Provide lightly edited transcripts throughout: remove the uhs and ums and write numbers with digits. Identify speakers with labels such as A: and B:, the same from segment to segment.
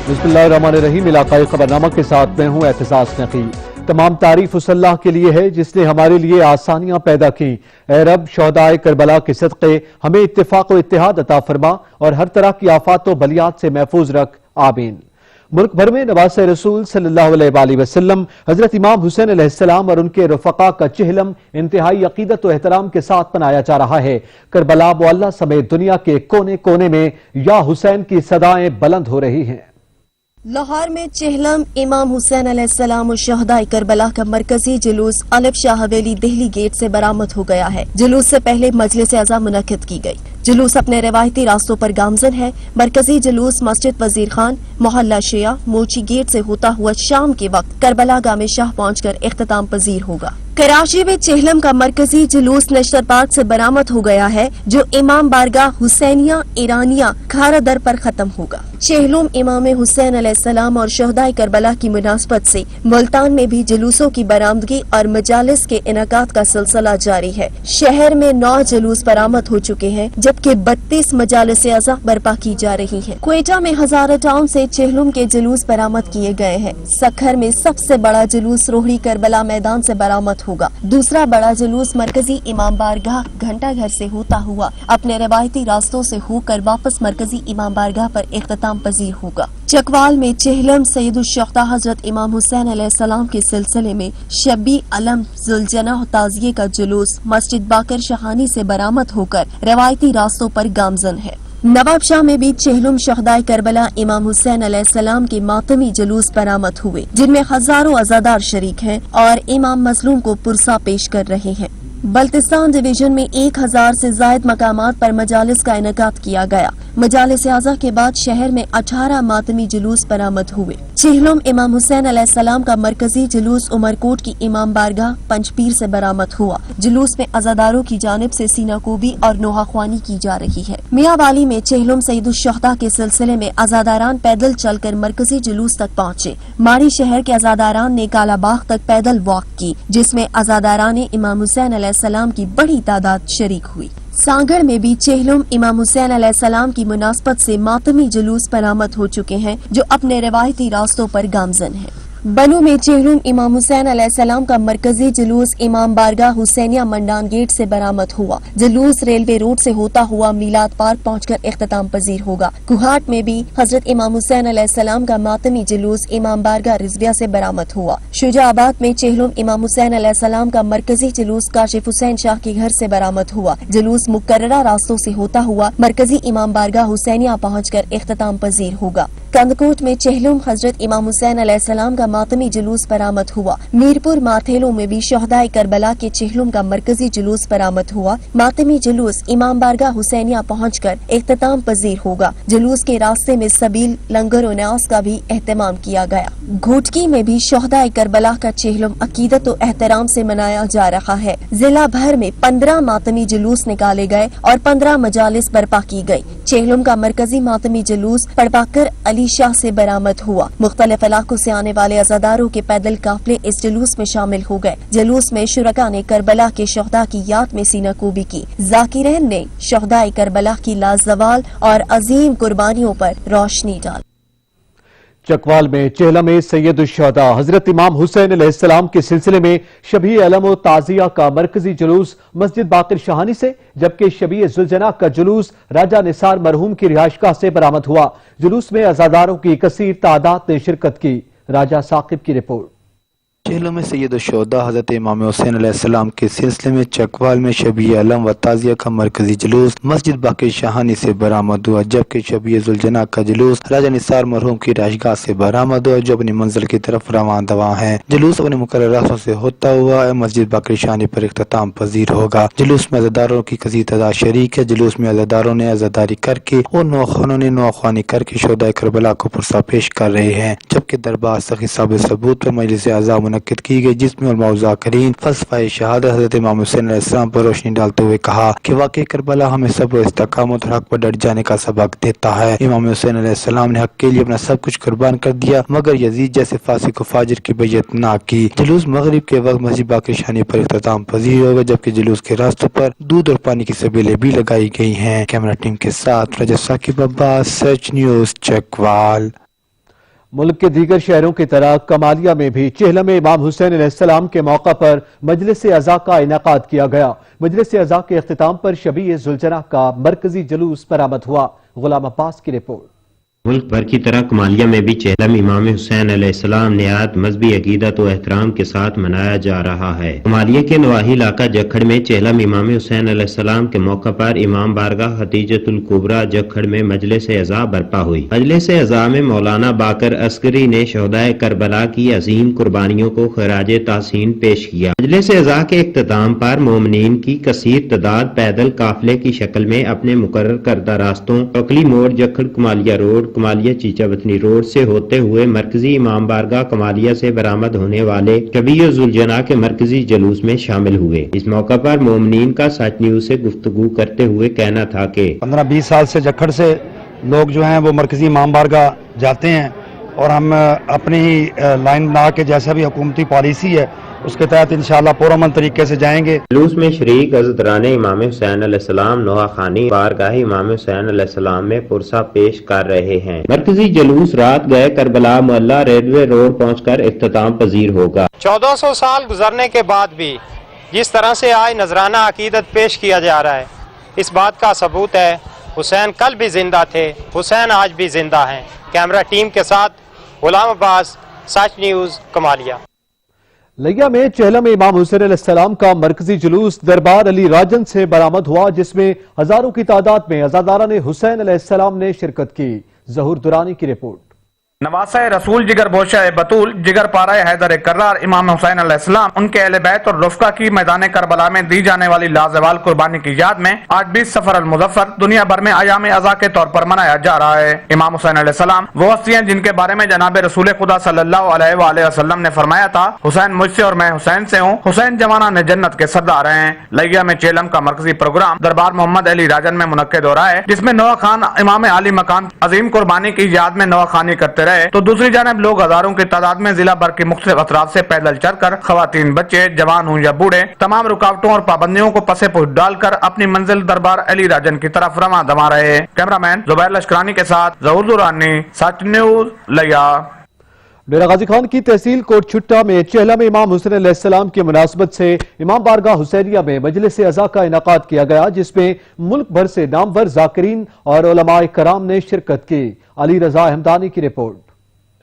A: بسم اللہ الرحمن الرحیم، علاقائی خبرنامہ کے ساتھ میں ہوں اعتزاز نقی۔ تمام تعریف اس اللہ کے لیے ہے جس نے ہمارے لیے آسانیاں پیدا کی۔ اے رب، شہدائے کربلا کے صدقے ہمیں اتفاق و اتحاد عطا فرما اور ہر طرح کی آفات و بلیات سے محفوظ رکھ، آمین۔ ملک بھر میں نواسہ رسول صلی اللہ علیہ وآلہ وسلم حضرت امام حسین علیہ السلام اور ان کے رفقا کا چہلم انتہائی عقیدت و احترام کے ساتھ منایا جا رہا ہے۔ کربلا معلیٰ سمیت دنیا کے کونے کونے میں یا حسین کی صدائیں بلند ہو رہی ہیں۔
B: لاہور میں چہلم امام حسین علیہ السلام اور شہدائے کربلا کا مرکزی جلوس الف شاہ حویلی دہلی گیٹ سے برآمد ہو گیا ہے۔ جلوس سے پہلے مجلس اعزا منعقد کی گئی۔ جلوس اپنے روایتی راستوں پر گامزن ہے۔ مرکزی جلوس مسجد وزیر خان، محلہ شیعہ، موچی گیٹ سے ہوتا ہوا شام کے وقت کربلا گام شاہ پہنچ کر اختتام پذیر ہوگا۔ کراچی میں چہلم کا مرکزی جلوس نشتر پارک سے برآمد ہو گیا ہے، جو امام بارگاہ حسینیہ ایرانیہ کھارا در پر ختم ہوگا۔ چہلم امام حسین علیہ السلام اور شہدائے کربلا کی مناسبت سے ملتان میں بھی جلوسوں کی برآمدگی اور مجالس کے انعقاد کا سلسلہ جاری ہے۔ شہر میں 9 جلوس برآمد ہو چکے ہیں، جبکہ 32 مجالس اعزا برپا کی جا رہی ہیں۔ کوئٹہ میں ہزارہ ٹاؤن سے چہلم کے جلوس برآمد کیے گئے ہیں۔ سکھر میں سب سے بڑا جلوس روہڑی کربلا میدان سے برآمد ہوگا۔ دوسرا بڑا جلوس مرکزی امام بارگاہ گھنٹہ گھر سے ہوتا ہوا اپنے روایتی راستوں سے ہو کر واپس مرکزی امام بارگاہ پر اختتام پذیر ہوگا۔ چکوال میں چہلم سید الشہداء حضرت امام حسین علیہ السلام کے سلسلے میں شبی علم ذوالجناح تعزیے کا جلوس مسجد باقر شہانی سے برآمد ہو کر روایتی راستوں پر گامزن ہے۔ نواب شاہ میں بھی چہلم شہدائے کربلا امام حسین علیہ السلام کے ماتمی جلوس برآمد ہوئے، جن میں ہزاروں عزادار شریک ہیں اور امام مظلوم کو پرسا پیش کر رہے ہیں۔ بلتستان ڈویژن میں 1000 سے زائد مقامات پر مجالس کا انعقاد کیا گیا۔ مجالس اعزا کے بعد شہر میں 18 ماتمی جلوس برآمد ہوئے۔ چہلم امام حسین علیہ السلام کا مرکزی جلوس عمرکوٹ کی امام بارگاہ پنج پیر سے برآمد ہوا۔ جلوس میں عزاداروں کی جانب سے سینہ کوبی اور نوحہ خوانی کی جا رہی ہے۔ میاں والی میں چہلم سید الشہداء کے سلسلے میں عزاداران پیدل چل کر مرکزی جلوس تک پہنچے۔ ماڑی شہر کے عزاداران نے کالا باغ تک پیدل واک کی، جس میں عزاداران امام حسین علیہ السلام کی بڑی تعداد شریک ہوئی۔ سانگڑ میں بھی چہلم امام حسین علیہ السلام کی مناسبت سے ماتمی جلوس برآمد ہو چکے ہیں، جو اپنے روایتی راستوں پر گامزن ہیں۔ بنو میں چہلم امام حسین علیہ السلام کا مرکزی جلوس امام بارگاہ حسینیہ منڈان گیٹ سے برآمد ہوا۔ جلوس ریلوے روڈ سے ہوتا ہوا میلاد پارک پہنچ کر اختتام پذیر ہوگا۔ کوہاٹ میں بھی حضرت امام حسین علیہ السلام کا ماتمی جلوس امام بارگاہ رضویہ سے برآمد ہوا۔ شجاع آباد میں چہلم امام حسین علیہ السلام کا مرکزی جلوس کاشف حسین شاہ کے گھر سے برآمد ہوا۔ جلوس مقررہ راستوں سے ہوتا ہوا مرکزی امام بارگاہ حسینیہ پہنچ کر اختتام پذیر ہوگا۔ کندکوٹ میں چہلم حضرت امام حسین علیہ السلام کا ماتمی جلوس برآمد ہوا۔ میرپور ماتھیلوں میں بھی شہدائے کربلا کے چہلم کا مرکزی جلوس برآمد ہوا۔ ماتمی جلوس امام بارگاہ حسینیہ پہنچ کر اختتام پذیر ہوگا۔ جلوس کے راستے میں سبیل، لنگر و نیاز کا بھی اہتمام کیا گیا۔ گھوٹکی میں بھی شہدائے کربلا کا چہلم عقیدت و احترام سے منایا جا رہا ہے۔ ضلع بھر میں 15 ماتمی جلوس نکالے گئے اور 15 مجالس برپا کی گئی۔ چہلم کا مرکزی ماتمی جلوس پڑپاکر علی شاہ سے برآمد ہوا۔ مختلف علاقوں سے آنے والے عزاداروں کے پیدل قافلے اس جلوس میں شامل ہو گئے۔ جلوس میں شرکاء نے کربلا کے شہداء کی یاد میں سینہ کوبی کی۔ ذاکرین نے شہدائے کربلا کی لازوال اور عظیم قربانیوں پر روشنی ڈالی۔
A: چکوال میں چہلم سید الشہداء حضرت امام حسین علیہ السلام کے سلسلے میں شبیہ علم و تعزیہ کا مرکزی جلوس مسجد باقر شہانی سے، جبکہ شبیہ ذوالجناح کا جلوس راجہ نثار مرحوم کی رہائشگاہ سے برآمد ہوا۔ جلوس میں عزاداروں کی کثیر تعداد نے شرکت کی۔ راجہ ثاقب کی رپورٹ۔
C: چہلم میں سید الشہداء حضرت امام حسین علیہ السلام کے سلسلے میں چکوال میں شبیہ علم و تعزیہ کا مرکزی جلوس مسجد باقر شہانی سے برآمد ہوا، جبکہ شبیہ ذوالجناح کا جلوس راجہ نثار مرحوم کی رہائشگاہ سے برآمد ہوا، جو اپنی منزل کی طرف رواں دواں ہے۔ جلوس اپنے مقررہ راستوں سے ہوتا ہوا مسجد باقر شہانی پر اختتام پذیر ہوگا۔ جلوس میں عزاداروں کی کثیر تعداد شریک ہے۔ جلوس میں عزاداروں نے عزاداری کر کے اور نوخوانوں نے نوخوانی کر کے شہدائے کربلا کو پرسا پیش کر رہے ہیں، جبکہ دربار سخی صاحب ثبوت پر مجلس اعزا منعقد کی گئی، جس میں علماء و ذاکرین فلسفہ شہادت حضرت امام حسین علیہ السلام پر روشنی ڈالتے ہوئے کہا کہ واقعی کربلا ہمیں صبر و استقامت اور حق پر ڈٹ جانے کا سبق دیتا ہے۔ امام حسین علیہ السلام نے حق کے لیے اپنا سب کچھ قربان کر دیا، مگر یزید جیسے فاسق و فاجر کی بیعت نہ کی۔ جلوس مغرب کے وقت مسجد باقر شہانی پر اختتام پذیر ہوگا، جبکہ جلوس کے راستوں پر دودھ اور پانی کی سبیلیں بھی لگائی گئی ہیں۔ کیمرہ ٹیم کے ساتھ رجب ثاقب عباس، سچ نیوز، چکوال۔
A: ملک کے دیگر شہروں کی طرح کمالیہ میں بھی چہلم امام حسین علیہ السلام کے موقع پر مجلس عزا کا انعقاد کیا گیا۔ مجلس عزا کے اختتام پر شبیہ ذوالجناح کا مرکزی جلوس برآمد ہوا۔ غلام عباس کی رپورٹ۔
D: ملک بھر کی طرح کمالیہ میں بھی چہلم امام حسین علیہ السلام نہایت مذہبی عقیدت و احترام کے ساتھ منایا جا رہا ہے۔ کمالیہ کے نواحی علاقہ جکھڑ میں چہلم امام حسین علیہ السلام کے موقع پر امام بارگاہ ختیجۃ الکبریٰ جکھڑ میں مجلس عزا برپا ہوئی۔ مجلس عزا میں مولانا باقر عسکری نے شہدائے کربلا کی عظیم قربانیوں کو خراج تحسین پیش کیا۔ مجلس عزا کے اختتام پر مومنین کی کثیر تعداد پیدل قافلے کی شکل میں اپنے مقرر کردہ راستوں ٹوکلی موڑ جکھڑ کمالیہ روڈ کمالیہ چیچا وطنی روڈ سے ہوتے ہوئے مرکزی امام بارگاہ کمالیہ سے برآمد ہونے والے شبیہ ذوالجناح کے مرکزی جلوس میں شامل ہوئے۔ اس موقع پر مومنین کا سچ نیوز سے گفتگو کرتے ہوئے کہنا تھا کہ
E: 15-20 سال سے جکھڑ سے لوگ جو ہیں وہ مرکزی امام بارگاہ جاتے ہیں اور ہم اپنی ہی لائن بنا کے جیسا بھی حکومتی پالیسی ہے اس کے تحت انشاءاللہ پرامن طریقے سے جائیں گے۔
D: جلوس میں شریک عزتران امام حسین علیہ السلام نوحہ خانی بارگاہ امام حسین علیہ السلام میں پرسہ پیش کر رہے ہیں۔ مرکزی جلوس رات گئے کربلا محلہ ریلوے روڈ پہنچ کر اختتام پذیر ہوگا۔
F: 1400 سال گزرنے کے بعد بھی جس طرح سے آج نذرانہ عقیدت پیش کیا جا رہا ہے، اس بات کا ثبوت ہے حسین کل بھی زندہ تھے، حسین آج بھی زندہ ہیں۔ کیمرہ ٹیم کے ساتھ غلام عباس، سچ نیوز، کمالیہ۔
A: لیا میں چہلم امام حسین علیہ السلام کا مرکزی جلوس دربار علی راجن سے برآمد ہوا، جس میں ہزاروں کی تعداد میں عزاداران حسین علیہ السلام نے شرکت کی۔ ظہور درانی کی رپورٹ۔
G: نواسہ رسول جگر بوشہ بطول جگر پارہ حیدر کرار امام حسین علیہ السلام ان کے اہل بیت اور رفقا کی میدان کربلا میں دی جانے والی لازوال قربانی کی یاد میں آج 20 صفر المظفر دنیا بھر میں ایام عزا کے طور پر منایا جا رہا ہے۔ امام حسین علیہ السلام وہ ہستی ہیں جن کے بارے میں جناب رسول خدا صلی اللہ علیہ وآلہ وسلم نے فرمایا تھا، حسین مجھ سے اور میں حسین سے ہوں، حسین جوانان جنت کے سردار ہیں۔ لیا میں چہلم کا مرکزی پروگرام دربار محمد علی راجن میں منعقد ہو رہا ہے، جس میں نوحہ خان امام عالی مقام عظیم قربانی کی یاد میں نوحہ خانی کرتے رہے تو دوسری جانب لوگ ہزاروں کی تعداد میں ضلع بھر کے مختلف اطراف سے پیدل چل کر خواتین، بچے، جوان ہوں یا بوڑھے، تمام رکاوٹوں اور پابندیوں کو پس پش ڈال کر اپنی منزل دربار علی راجن کی طرف رواں دما رہے۔ کیمرہ مین زبیر لشکرانی کے ساتھ ظہور درانی، سچ نیوز، لیا۔
A: ڈیرہ غازی خان کی تحصیل کوٹ چھٹا میں چہلم امام حسین علیہ السلام کی مناسبت سے امام بارگاہ حسینیہ میں مجلس عزا کا انعقاد کیا گیا، جس میں ملک بھر سے نامور ذاکرین اور علماء کرام نے شرکت کی۔ علی رضا احمدانی کی رپورٹ۔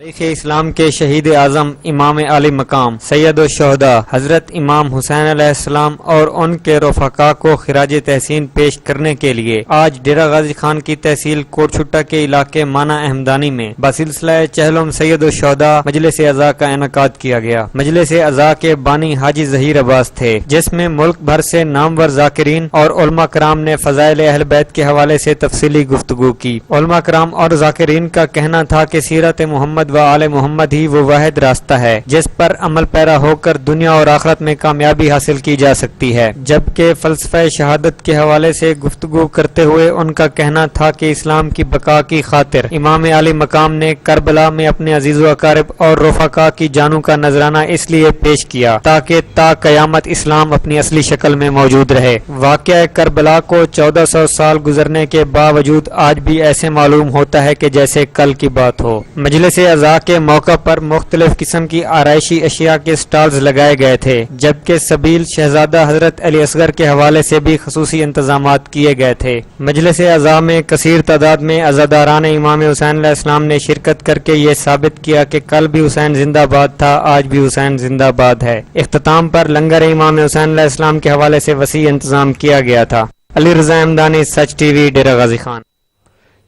H: تاریخ اسلام کے شہید اعظم امام عالی مقام سید الشہداء حضرت امام حسین علیہ السلام اور ان کے رفقا کو خراج تحسین پیش کرنے کے لیے آج ڈیرہ غازی خان کی تحصیل کوٹ چھٹا کے علاقے مانا احمدانی میں بسلسلہ چہلم سید الشہداء مجلس عزا کا انعقاد کیا گیا۔ مجلس عزا کے بانی حاجی ظہیر عباس تھے، جس میں ملک بھر سے نامور ذاکرین اور علماء کرام نے فضائل اہل بیت کے حوالے سے تفصیلی گفتگو کی۔ علماء کرام اور ذاکرین کا کہنا تھا کہ سیرت محمد و آل محمد ہی وہ واحد راستہ ہے جس پر عمل پیرا ہو کر دنیا اور آخرت میں کامیابی حاصل کی جا سکتی ہے، جبکہ فلسفہ شہادت کے حوالے سے گفتگو کرتے ہوئے ان کا کہنا تھا کہ اسلام کی بقا کی خاطر امام عالی مقام نے کربلا میں اپنے عزیز و اقارب اور رفقا کی جانوں کا نذرانہ اس لیے پیش کیا تاکہ تا قیامت اسلام اپنی اصلی شکل میں موجود رہے۔ واقعہ کربلا کو 1400 سال گزرنے کے باوجود آج بھی ایسے معلوم ہوتا ہے کہ جیسے کل کی بات ہو۔ مجلس عزا کے موقع پر مختلف قسم کی آرائشی اشیاء کے سٹالز لگائے گئے تھے، جبکہ سبیل شہزادہ حضرت علی اصغر کے حوالے سے بھی خصوصی انتظامات کیے گئے تھے۔ مجلس عزا میں کثیر تعداد میں عزاداران امام حسین علیہ السلام نے شرکت کر کے یہ ثابت کیا کہ کل بھی حسین زندہ باد تھا، آج بھی حسین زندہ باد ہے۔ اختتام پر لنگر امام حسین علیہ السلام کے حوالے سے وسیع انتظام کیا گیا تھا۔ علی رضا احمدانی، سچ ٹی وی، ڈیرہ غازی خان۔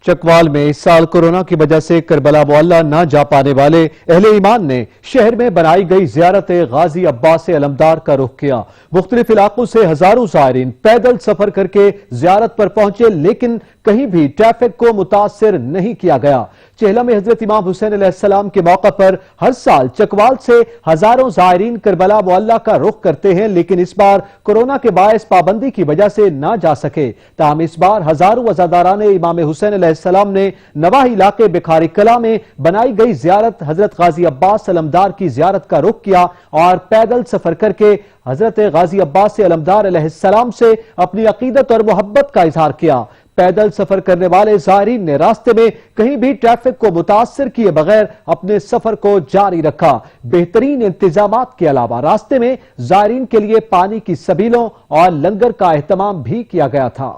A: چکوال میں اس سال کورونا کی وجہ سے کربلا معلّہ نہ جا پانے والے اہل ایمان نے شہر میں بنائی گئی زیارت غازی عباس علمدار کا رخ کیا۔ مختلف علاقوں سے ہزاروں زائرین پیدل سفر کر کے زیارت پر پہنچے، لیکن کہیں بھی ٹریفک کو متاثر نہیں کیا گیا۔ چہلم میں حضرت امام حسین علیہ السلام کے موقع پر ہر سال چکوال سے ہزاروں زائرین کربلا معلّہ کا رخ کرتے ہیں، لیکن اس بار کورونا کے باعث پابندی کی وجہ سے نہ جا سکے۔ تاہم اس بار ہزاروں عزاداران امام حسین علیہ السلام نے نواحی علاقے بکھاری کلا میں بنائی گئی زیارت حضرت غازی عباس علمدار کی زیارت کا رخ کیا اور پیدل سفر کر کے حضرت غازی عباس علمدار علیہ السلام سے اپنی عقیدت اور محبت کا اظہار کیا۔ پیدل سفر کرنے والے زائرین نے راستے میں کہیں بھی ٹریفک کو متاثر کیے بغیر اپنے سفر کو جاری رکھا۔ بہترین انتظامات کے علاوہ راستے میں زائرین کے لیے پانی کی سبیلوں اور لنگر کا اہتمام بھی کیا گیا تھا۔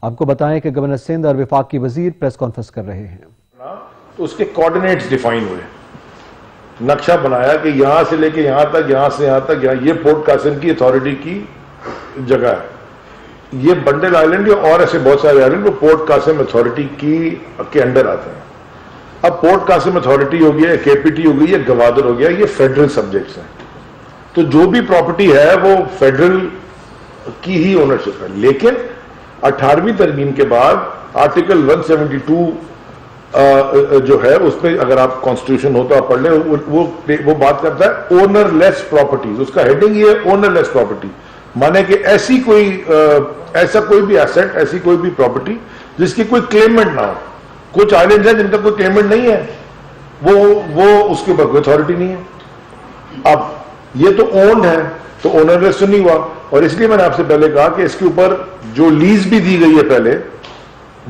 A: آپ کو بتائیں کہ گورنر سندھ اور وفاقی وزیر پریس کانفرنس کر رہے ہیں۔
I: تو اس کے کوارڈینیٹس ڈیفائن ہوئے، نقشہ بنایا کہ یہاں سے لے کے یہاں تک، یہاں سے یہاں تک، یہ پورٹ قاسم کی اتھارٹی کی جگہ ہے، یہ بنڈل آئلینڈ اور ایسے بہت سارے آئلینڈ وہ پورٹ قاسم اتھارٹی کے انڈر آتے ہیں۔ اب پورٹ قاسم اتھارٹی ہو گیا، کے پی ٹی ہو گئی، یہ گوادر ہو گیا، یہ فیڈرل سبجیکٹس ہیں، تو جو بھی پراپرٹی ہے وہ فیڈرل کی ہی اونرشپ ہے۔ لیکن 18ویں ترمیم کے بعد آرٹیکل 172 جو ہے اس پہ اگر آپ کانسٹیٹیوشن ہو تو آپ پڑھ لیں، وہ بات کرتا ہے اونر لیس پراپرٹیز، اس کا ہیڈنگ یہ ہے اونر لیس پراپرٹی، مانے کہ ایسا کوئی بھی ایسٹ، ایسی کوئی بھی پراپرٹی جس کی کوئی کلیمنٹ نہ ہو۔ کچھ آئلینڈز ہیں جن کا کوئی کلیمنٹ نہیں ہے، وہ اس کے اوپر کوئی اتھارٹی نہیں ہے۔ اب یہ تو اونڈ ہے تو اونر لیس تو نہیں ہوا، اور اس لیے میں نے آپ سے پہلے کہا کہ اس کے اوپر جو لیز بھی دی گئی ہے، پہلے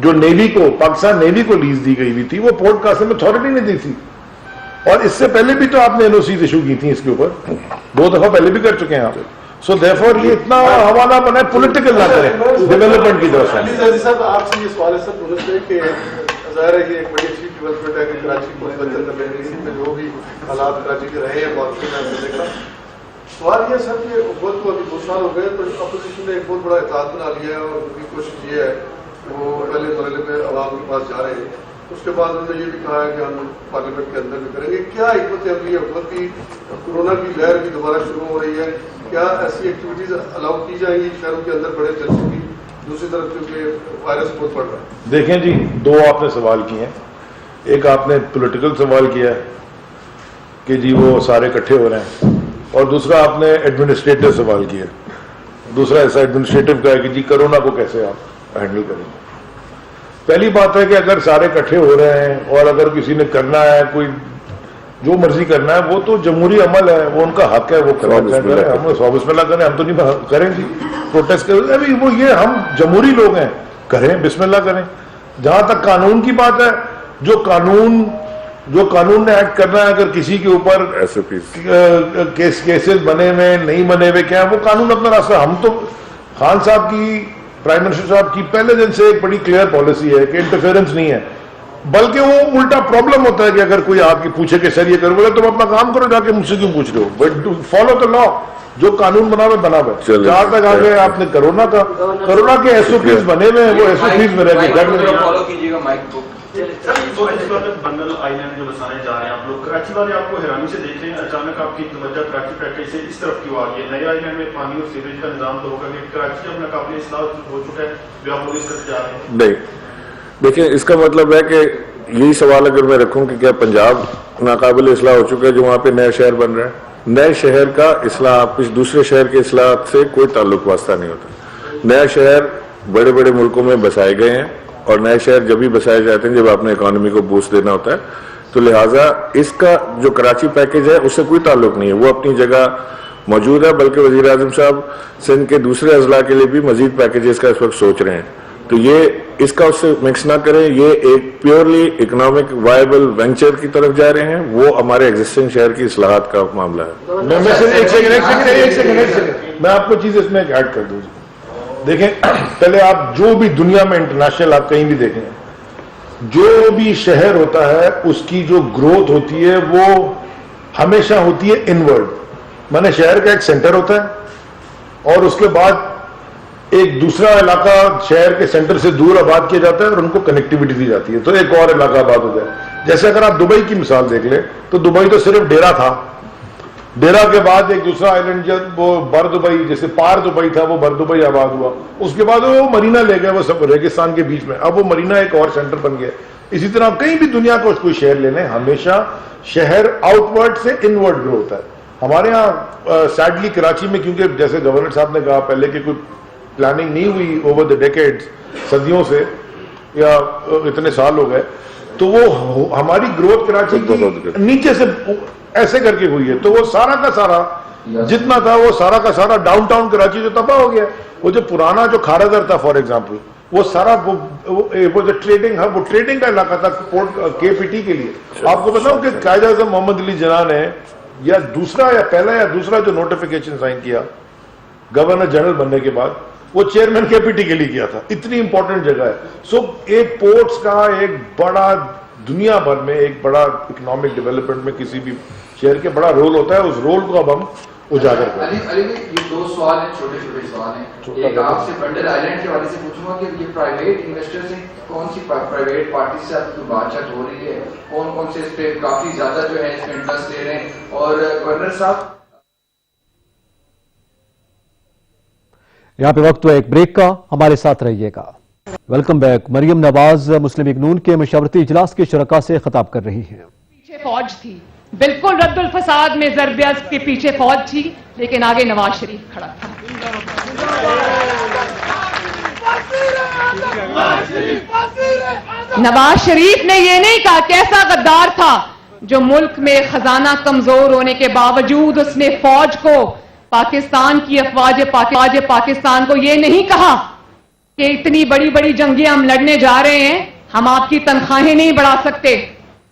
I: جو نیوی کو، پاکستان نیوی کو لیز دی گئی ہوئی تھی، وہ پورٹ قاسم اتھارٹی نے دی تھی، اور اس سے پہلے بھی تو آپ نے این او سیز ایشو کی تھی اس کے اوپر، 2 دفعہ پہلے بھی کر چکے ہیں آپ۔ سو دیرفور یہ اتنا حوالہ بنا ہے، پولیٹیکل نہ کریں ڈیولپمنٹ کی طرف سے۔
J: صاحب آپ سے یہ سوال ہے سر درست ہے کہ ظاہر ہے یہ ایک بڑی اچھی ڈیولپمنٹ ہے کہ کراچی کو میں جو بھی حالات کراچی کے رہے ہیں سوال یہ سر کہ حکومت کو ابھی 2 سال ہو گئے تو اپوزیشن نے ایک بہت بڑا اعتراض بنا لیا ہے، اور ان کی کوشش یہ ہے کہ وہ پہلے مرحلے میں عوام کے پاس جا رہے ہیں، اس کے بعد انہوں نے یہ بھی کہا ہے کہ ہم پارلیمنٹ کے اندر بھی کریں گے۔ کیا حکمت عملی ہے حکومت کی؟ کورونا کی لہر بھی دوبارہ شروع ہو رہی ہے، کیا ایسی ایکٹیویٹیز الاؤ کی جائیں گی شہروں کے اندر بڑے جلسوں کی؟ دوسری طرف کیونکہ وائرس بہت بڑھ رہا ہے۔
I: دیکھیں جی، 2 آپ نے سوال کیے ہیں، ایک آپ نے پولیٹیکل سوال کیا ہے کہ جی وہ سارے اکٹھے ہو رہے ہیں، اور دوسرا آپ نے ایڈمنسٹریٹو سوال کیا، دوسرا ایسا ایڈمنسٹریٹو کا ہے کہ جی کرونا کو کیسے آپ ہینڈل کریں گے۔ پہلی بات ہے کہ اگر سارے اکٹھے ہو رہے ہیں اور اگر کسی نے کرنا ہے، کوئی جو مرضی کرنا ہے، وہ تو جمہوری عمل ہے، وہ ان کا حق ہے، وہ کریں، ہم 100 بسم اللہ کریں، ہم تو نہیں کریں گے پروٹیسٹ کریں، ابھی وہ یہ ہم جمہوری لوگ ہیں، کریں بسم اللہ کریں۔ جہاں تک قانون کی بات ہے، جو قانون نے ایکٹ کرنا ہے، اگر کسی کے اوپر کیسز بنے ہوئے نہیں بنے ہوئے کیا ہے، وہ قانون اپنا راستہ۔ ہم تو خان صاحب کی، پرائم منسٹر صاحب کی پہلے دن سے ایک بڑی کلیئر پالیسی ہے کہ انٹرفیئرنس نہیں ہے، بلکہ وہ الٹا پرابلم ہوتا ہے کہ اگر کوئی آپ کی پوچھے کہ سر یہ کرو گے، تم اپنا کام کرو، جا کے مجھ سے کیوں پوچھ رہے ہو، بٹ فالو دا لا، جو قانون بنا ہوا۔ جہاں تک آگے آپ نے کرونا کے ایس او پیز بنے ہوئے ہیں، وہ ایس او پیز میں رہ کے
J: بنگل آئلینڈ جو بسانے جا رہے ہیں آپ لوگ، کراچی والے آپ کو حیرانی سے دیکھ رہے ہیں، اچانک آپ کی توجہ کراچی پیکیج سے اس طرف کیوں آ گئی ہے؟ نئے آئلینڈ میں پانی اور سیوریج کا نظام تو ہوگا کہ کراچی اپنا قابل اصلاح ہو چکا ہے جو آپ لوگ اس طرف جا رہے ہیں؟
K: نہیں، دیکھیں اس کا مطلب ہے کہ یہی سوال اگر میں رکھوں کہ کیا پنجاب ناقابل اصلاح ہو چکا ہے جو وہاں پہ نیا شہر بن رہا ہے؟ نئے شہر کا اصلاح کچھ دوسرے شہر کے اصلاحات سے کوئی تعلق واسطہ نہیں ہوتا۔ نیا شہر بڑے بڑے ملکوں میں بسائے گئے ہیں، اور نئے شہر جب بھی بسائے جاتے ہیں جب اپنے اکانومی کو بوسٹ دینا ہوتا ہے، تو لہٰذا اس کا جو کراچی پیکیج ہے اس سے کوئی تعلق نہیں ہے، وہ اپنی جگہ موجود ہے، بلکہ وزیر اعظم صاحب سندھ کے دوسرے اضلاع کے لیے بھی مزید پیکیجز کا اس وقت سوچ رہے ہیں، تو یہ اس کا اس سے مکس نہ کریں، یہ ایک پیورلی اکنامک وائبل وینچر کی طرف جا رہے ہیں، وہ ہمارے ایگزسٹنگ شہر کی اصلاحات کا معاملہ ہے۔
I: میں آپ کو چیز اس میں ایڈ کر دوں۔ دیکھیں پہلے آپ جو بھی دنیا میں انٹرنیشنل آپ کہیں بھی دیکھیں، جو بھی شہر ہوتا ہے اس کی جو گروتھ ہوتی ہے وہ ہمیشہ ہوتی ہے انورڈ، مانے شہر کا ایک سینٹر ہوتا ہے اور اس کے بعد ایک دوسرا علاقہ شہر کے سینٹر سے دور آباد کیا جاتا ہے اور ان کو کنیکٹیوٹی دی جاتی ہے، تو ایک اور علاقہ آباد ہو جائے۔ جیسے اگر آپ دبئی کی مثال دیکھ لیں تو دبئی تو صرف ڈیرا تھا، ڈیرا کے بعد ایک دوسرا آئلینڈ جب وہ بر دبئی، جیسے پار دبئی تھا وہ بر دبئی آباد ہوا، اس کے بعد وہ مرینا لے گئے، وہ سب ریگستان کے بیچ میں، اب وہ مرینا ایک اور سینٹر بن گیا۔ اسی طرح کہیں بھی دنیا کو کوئی شہر لے لیں، ہمیشہ شہر آؤٹ ورڈ سے انورڈ گرو ہوتا ہے۔ ہمارے ہاں سیڈلی کراچی میں، کیونکہ جیسے گورنر صاحب نے کہا پہلے کہ کوئی پلاننگ نہیں ہوئی اوور دا ڈیکیڈز، صدیوں سے یا اتنے سال ہو گئے، تو وہ ہماری گروتھ کراچی کی نیچے سے ایسے کر کے ہوئی ہے. تو وہ سارا کا سارا جتنا تھا وہ سارا کا سارا ڈاؤن ٹاؤن کراچی جو تباہ ہو گیا. وہ جو پرانا جو کھارا تھا فار ایگزامپل, وہ سارا وہ جو ٹریڈنگ ہب, وہ ٹریڈنگ کا علاقہ تھا پورٹ کے پی ٹی کے لیے. آپ کو بتاؤں کہ قائد اعظم محمد علی جناح نے یا دوسرا یا پہلا یا دوسرا جو نوٹیفیکیشن سائن کیا گورنر جنرل بننے کے بعد, وہ چیئرمین کے پی ٹی کے لیے کیا تھا. اتنی امپورٹنٹ جگہ ہے. سو ایک پورٹس کا ایک بڑا دنیا بھر میں ایک بڑا اکنامک ڈیولپمنٹ میں کسی بھی شہر کے بڑا رول ہوتا ہے. اس رول کو اب ہم اجاگر کریں.
L: یہ دو سوال ہیں, چھوٹے چھوٹے سوال ہیں. ایک آپ سے بنڈل آئیلینڈ کے حوالے سے پوچھوں گا کہ یہ پرائیویٹ انویسٹر سے کون سی پرائیویٹ پارٹی سے آپ کی بات چیت ہو رہی ہے, کون کون سے اس پہ کافی زیادہ جو ہے اس میں انٹرسٹ لے رہے ہیں. اور گورنر صاحب
A: یہاں پہ وقت ہوا ایک بریک کا, ہمارے ساتھ رہیے گا. Welcome back. مریم نواز مسلم لیگ نون کے مشاورتی اجلاس کے شرکاء سے خطاب کر رہی ہیں.
M: پیچھے فوج تھی, بالکل رد الفساد میں ضرب اصل کے پیچھے فوج تھی, لیکن آگے نواز شریف کھڑا تھا. نواز شریف نے یہ نہیں کہا کیسا غدار تھا جو ملک میں خزانہ کمزور ہونے کے باوجود اس نے فوج کو, پاکستان کی افواج پاکستان کو یہ نہیں کہا کہ اتنی بڑی بڑی جنگیں ہم لڑنے جا رہے ہیں, ہم آپ کی تنخواہیں نہیں بڑھا سکتے,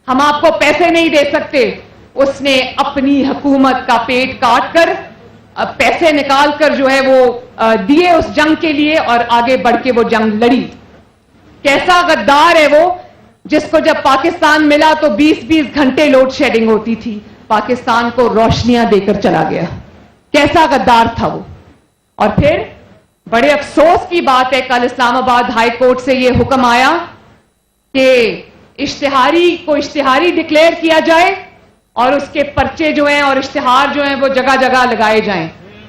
M: ہم آپ کو پیسے نہیں دے سکتے. اس نے اپنی حکومت کا پیٹ کاٹ کر پیسے نکال کر جو ہے وہ دیے اس جنگ کے لیے اور آگے بڑھ کے وہ جنگ لڑی. کیسا غدار ہے وہ, جس کو جب پاکستان ملا تو 20-20 گھنٹے لوڈ شیڈنگ ہوتی تھی, پاکستان کو روشنیاں دے کر چلا گیا. کیسا غدار تھا وہ. اور پھر بڑے افسوس کی بات ہے, کل اسلام آباد ہائی کورٹ سے یہ حکم آیا کہ اشتہاری ڈکلیئر کیا جائے اور اس کے پرچے جو ہیں اور اشتہار جو ہیں وہ جگہ جگہ لگائے جائیں.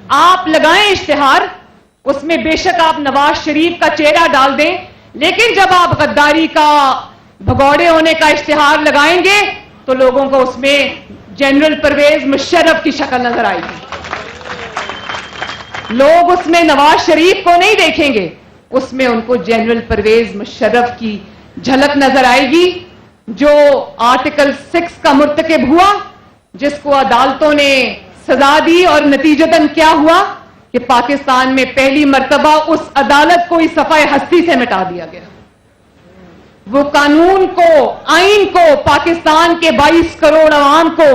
M: آپ لگائیں اشتہار, اس میں بے شک آپ نواز شریف کا چہرہ ڈال دیں, لیکن جب آپ غداری کا, بھگوڑے ہونے کا اشتہار لگائیں گے تو لوگوں کو اس میں جنرل پرویز مشرف کی شکل نظر آئے گی. لوگ اس میں نواز شریف کو نہیں دیکھیں گے, اس میں ان کو جنرل پرویز مشرف کی جھلک نظر آئے گی, جو آرٹیکل 6 کا مرتکب ہوا, جس کو عدالتوں نے سزا دی اور نتیجتاً کیا ہوا کہ پاکستان میں پہلی مرتبہ اس عدالت کو اس صفحہ ہستی سے مٹا دیا گیا. وہ قانون کو, آئین کو, پاکستان کے 22 کروڑ عوام کو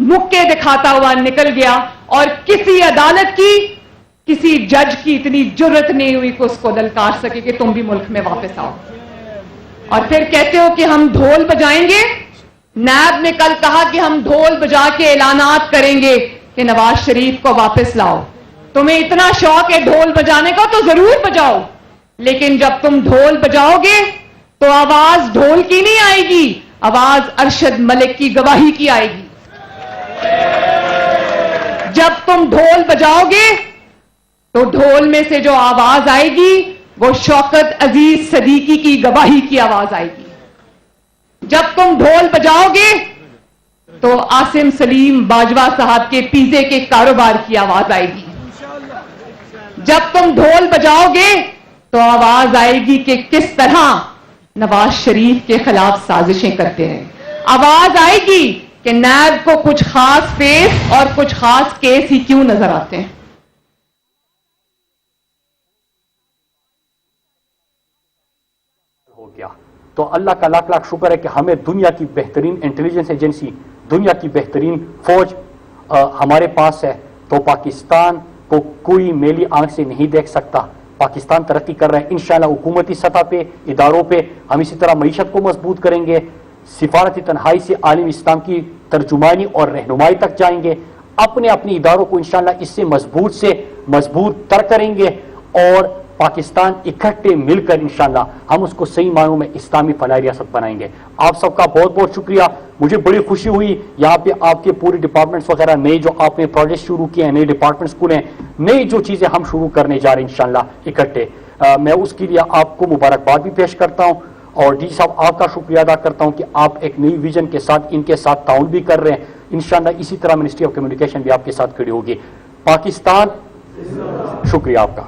M: مکے دکھاتا ہوا نکل گیا, اور کسی عدالت کی, کسی جج کی اتنی جرت نہیں ہوئی کہ اس کو للکار سکے کہ تم بھی ملک میں واپس آؤ. اور پھر کہتے ہو کہ ہم ڈھول بجائیں گے. نیب نے کل کہا کہ ہم ڈھول بجا کے اعلانات کریں گے کہ نواز شریف کو واپس لاؤ. تمہیں اتنا شوق ہے ڈھول بجانے کا تو ضرور بجاؤ, لیکن جب تم ڈھول بجاؤ گے تو آواز ڈھول کی نہیں آئے گی, آواز ارشد ملک کی گواہی کی آئے گی. جب تم ڈھول بجاؤ گے تو ڈھول میں سے جو آواز آئے گی وہ شوکت عزیز صدیقی کی گواہی کی آواز آئے گی. جب تم ڈھول بجاؤ گے تو عاصم سلیم باجوہ صاحب کے پیزے کے کاروبار کی آواز آئے گی. جب تم ڈھول بجاؤ گے تو آواز آئے گی کہ کس طرح نواز شریف کے خلاف سازشیں کرتے ہیں. آواز آئے گی کہ نیب کو کچھ خاص فیس اور کچھ خاص کیس ہی کیوں نظر آتے ہیں.
N: ہو گیا تو اللہ کا لاکھ لاکھ شکر ہے کہ ہمیں دنیا کی بہترین انٹیلیجنس ایجنسی, دنیا کی بہترین فوج ہمارے پاس ہے. تو پاکستان کو کوئی میلی آنکھ سے نہیں دیکھ سکتا. پاکستان ترقی کر رہا ہے انشاءاللہ. حکومتی سطح پہ, اداروں پہ ہم اسی طرح معیشت کو مضبوط کریں گے. سفارتی تنہائی سے عالم اسلام کی ترجمانی اور رہنمائی تک جائیں گے. اپنے اداروں کو انشاءاللہ اس سے مضبوط تر کریں گے, اور پاکستان اکٹھے مل کر انشاءاللہ ہم اس کو صحیح معنوں میں اسلامی فلاحی ریاست بنائیں گے. آپ سب کا بہت بہت شکریہ. مجھے بڑی خوشی ہوئی یہاں پہ آپ کے پورے ڈپارٹمنٹس وغیرہ نئے جو آپ نے پروجیکٹ شروع کیے ہیں, نئے ڈپارٹمنٹس کھلے ہیں, نئی جو چیزیں ہم شروع کرنے جا رہے ہیں انشاءاللہ اکٹھے. میں اس کے لیے آپ کو مبارکباد بھی پیش کرتا ہوں, اور ڈی صاحب آپ کا شکریہ ادا کرتا ہوں کہ آپ ایک نئی ویژن کے ساتھ ان کے ساتھ تعاون بھی کر رہے ہیں. انشاءاللہ اسی طرح منسٹری آف کمیونیکیشن بھی آپ کے ساتھ کھڑی ہوگی. پاکستان, شکریہ آپ کا.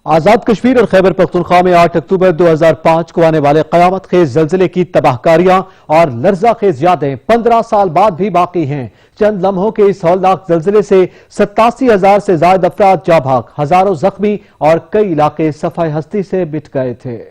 A: آزاد کشمیر اور خیبر پختونخوا میں 8 اکتوبر 2005 کو آنے والے قیامت خیز زلزلے کی تباہ کاریاں اور لرزہ خیز یادیں 15 سال بعد بھی باقی ہیں۔ چند لمحوں کے اس ہولناک زلزلے سے 87,000 سے زائد افراد جاں بحق، ہزاروں زخمی اور کئی علاقے صفحہ ہستی سے مٹ گئے تھے۔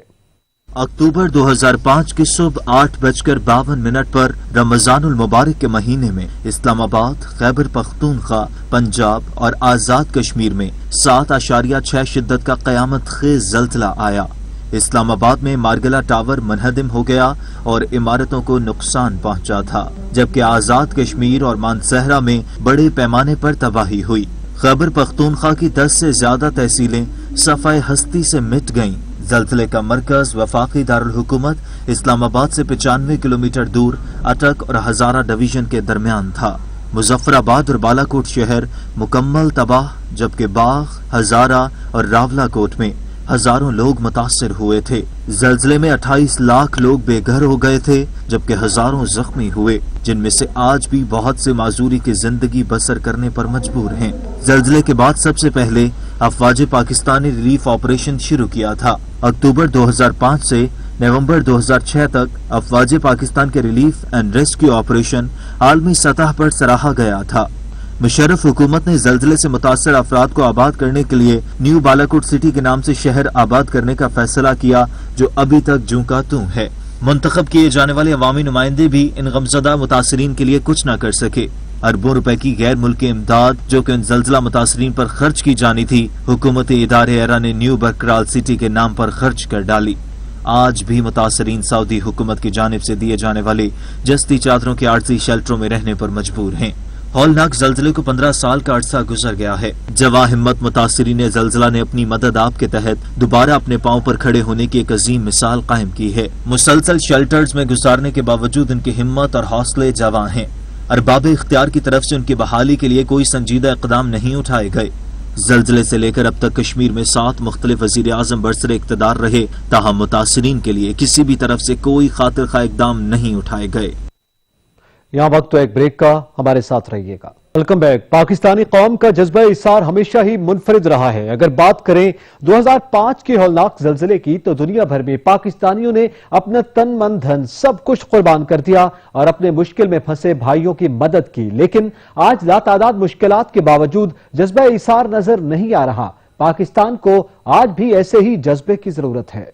O: اکتوبر 2005 کی صبح 8:52 پر رمضان المبارک کے مہینے میں اسلام آباد، خیبر پختونخوا، پنجاب اور آزاد کشمیر میں 7.6 شدت کا قیامت خیز زلزلہ آیا۔ اسلام آباد میں مارگلا ٹاور منہدم ہو گیا اور عمارتوں کو نقصان پہنچا تھا، جبکہ آزاد کشمیر اور مانسہرہ میں بڑے پیمانے پر تباہی ہوئی۔ خیبر پختونخوا کی 10 سے زیادہ تحصیلیں صفحہ ہستی سے مٹ گئیں۔ زلزلے کا مرکز وفاقی دارالحکومت اسلام آباد سے 95 کلومیٹر دور اٹک اور ہزارہ ڈویژن کے درمیان تھا۔ مظفر آباد اور بالا کوٹ شہر مکمل تباہ، جبکہ باغ، ہزارہ اور راولا کوٹ میں ہزاروں لوگ متاثر ہوئے تھے۔ زلزلے میں 28 لاکھ لوگ بے گھر ہو گئے تھے، جبکہ ہزاروں زخمی ہوئے، جن میں سے آج بھی بہت سے معذوری کی زندگی بسر کرنے پر مجبور ہیں۔ زلزلے کے بعد سب سے پہلے افواج پاکستان نے ریلیف آپریشن شروع کیا تھا۔ اکتوبر 2005 سے نومبر 2006 تک افواج پاکستان کے ریلیف اینڈ ریسکیو آپریشن عالمی سطح پر سراہا گیا تھا۔ مشرف حکومت نے زلزلے سے متاثر افراد کو آباد کرنے کے لیے نیو بالاکوٹ سٹی کے نام سے شہر آباد کرنے کا فیصلہ کیا، جو ابھی تک جوں کا توں ہے۔ منتخب کیے جانے والے عوامی نمائندے بھی ان غمزدہ متاثرین کے لیے کچھ نہ کر سکے۔ اربوں روپے کی غیر ملکی امداد جو کہ ان زلزلہ متاثرین پر خرچ کی جانی تھی، حکومتی ادارے ایرا نے نیو برقرار سٹی کے نام پر خرچ کر ڈالی۔ آج بھی متاثرین سعودی حکومت کی جانب سے دیے جانے والے جستی چادروں کے عارضی شیلٹروں میں رہنے پر مجبور ہیں۔ ہولناک زلزلے کو 15 سال کا عرصہ گزر گیا ہے۔ جواں ہمت متاثرین زلزلہ نے اپنی مدد آپ کے تحت دوبارہ اپنے پاؤں پر کھڑے ہونے کی ایک عظیم مثال قائم کی ہے۔ مسلسل شیلٹرز میں گزارنے کے باوجود ان کی ہمت اور حوصلے جواں ہیں۔ ارباب اختیار کی طرف سے ان کی بحالی کے لیے کوئی سنجیدہ اقدام نہیں اٹھائے گئے۔ زلزلے سے لے کر اب تک کشمیر میں 7 مختلف وزیر اعظم برسر اقتدار رہے، تاہم متاثرین کے لیے کسی بھی طرف سے کوئی خاطر خواہ اقدام نہیں اٹھائے گئے۔
A: یہاں وقت تو ایک بریک کا، ہمارے ساتھ رہیے گا۔ Welcome back. پاکستانی قوم کا جذبہ اثار ہمیشہ ہی منفرد رہا ہے۔ اگر بات کریں 2005 کے ہولناک زلزلے کی تو دنیا بھر میں پاکستانیوں نے اپنا تن من دھن سب کچھ قربان کر دیا اور اپنے مشکل میں پھنسے بھائیوں کی مدد کی، لیکن آج لاتعداد مشکلات کے باوجود جذبہ اثار نظر نہیں آ رہا۔ پاکستان کو آج بھی ایسے ہی جذبے کی ضرورت ہے۔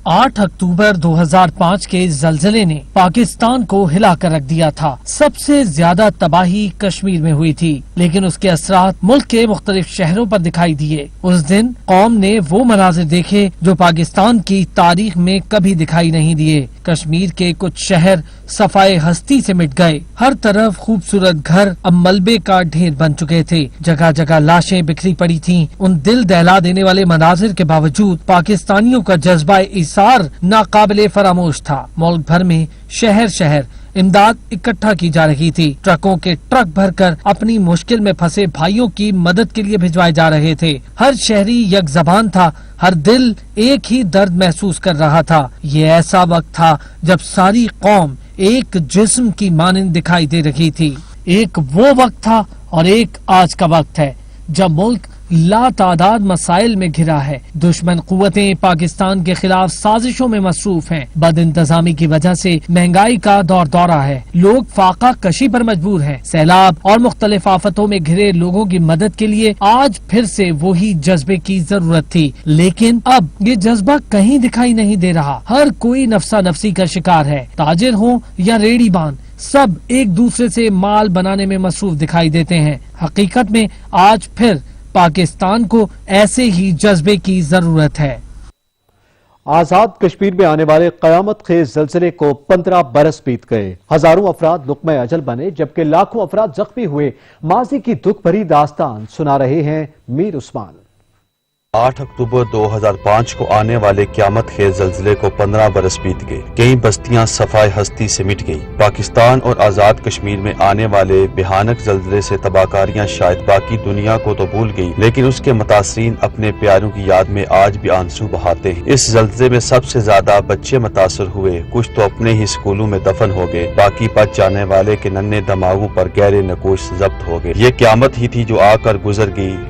P: 8 اکتوبر 2005 کے زلزلے نے پاکستان کو ہلا کر رکھ دیا تھا۔ سب سے زیادہ تباہی کشمیر میں ہوئی تھی، لیکن اس کے اثرات ملک کے مختلف شہروں پر دکھائی دیے۔ اس دن قوم نے وہ مناظر دیکھے جو پاکستان کی تاریخ میں کبھی دکھائی نہیں دیے۔ کشمیر کے کچھ شہر صفائے ہستی سے مٹ گئے۔ ہر طرف خوبصورت گھر اب ملبے کا ڈھیر بن چکے تھے۔ جگہ جگہ لاشیں بکھری پڑی تھیں۔ ان دل دہلا دینے والے مناظر کے باوجود پاکستانیوں کا جذبہ اثار ناقابل فراموش تھا۔ ملک بھر میں شہر شہر امداد اکٹھا کی جا رہی تھی۔ ٹرکوں کے ٹرک بھر کر اپنی مشکل میں پھنسے بھائیوں کی مدد کے لیے بھجوائے جا رہے تھے۔ ہر شہری یک زبان تھا، ہر دل ایک ہی درد محسوس کر رہا تھا۔ یہ ایسا وقت تھا جب ساری قوم ایک جسم کی مانند دکھائی دے رہی تھی۔ ایک وہ وقت تھا اور ایک آج کا وقت ہے جب ملک لا تعداد مسائل میں گھرا ہے۔ دشمن قوتیں پاکستان کے خلاف سازشوں میں مصروف ہیں۔ بد انتظامی کی وجہ سے مہنگائی کا دور دورہ ہے۔ لوگ فاقہ کشی پر مجبور ہیں۔ سیلاب اور مختلف آفتوں میں گھرے لوگوں کی مدد کے لیے آج پھر سے وہی جذبے کی ضرورت تھی، لیکن اب یہ جذبہ کہیں دکھائی نہیں دے رہا۔ ہر کوئی نفسا نفسی کا شکار ہے۔ تاجر ہوں یا ریڑی بان، سب ایک دوسرے سے مال بنانے میں مصروف دکھائی دیتے ہیں۔ حقیقت میں آج پھر پاکستان کو ایسے ہی جذبے کی ضرورت ہے۔
A: آزاد کشمیر میں آنے والے قیامت خیز زلزلے کو 15 برس بیت گئے۔ ہزاروں افراد لقمہ اجل بنے، جبکہ لاکھوں افراد زخمی ہوئے۔ ماضی کی دکھ بھری داستان سنا رہے ہیں میر عثمان۔
Q: 8 اکتوبر 2005 کو آنے والے قیامت خیز زلزلے کو 15 برس بیت گئے۔ کئی بستیاں صفائے ہستی سے مٹ گئی۔ پاکستان اور آزاد کشمیر میں آنے والے بھیانک زلزلے سے تباہکاریاں شاید باقی دنیا کو تو بھول گئی، لیکن اس کے متاثرین اپنے پیاروں کی یاد میں آج بھی آنسو بہاتے ہیں۔ اس زلزلے میں سب سے زیادہ بچے متاثر ہوئے، کچھ تو اپنے ہی اسکولوں میں دفن ہو گئے، باقی بچ جانے والے کے ننھے دماغوں پر گہرے نقوش ضبط ہو گئے۔ یہ قیامت ہی تھی جو آ کر گزر گئی۔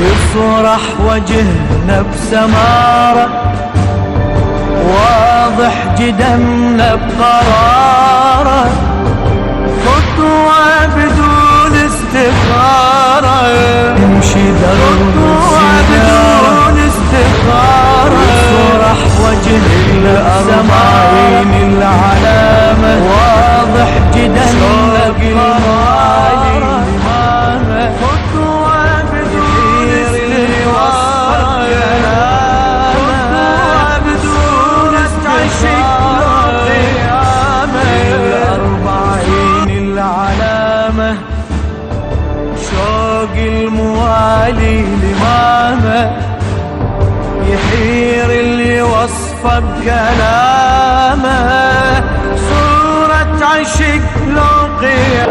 R: يفرح وجهنا بسمارة واضح جدمنا بقرارة خطوة بدون استخارة نمشي درب بدون استخارة يفرح وجهنا بسمارة العلامة واضح جدمنا بقرارة شوق الموالي لماما يحير اللي وصفه بكلامه صورة عشق لو قيام.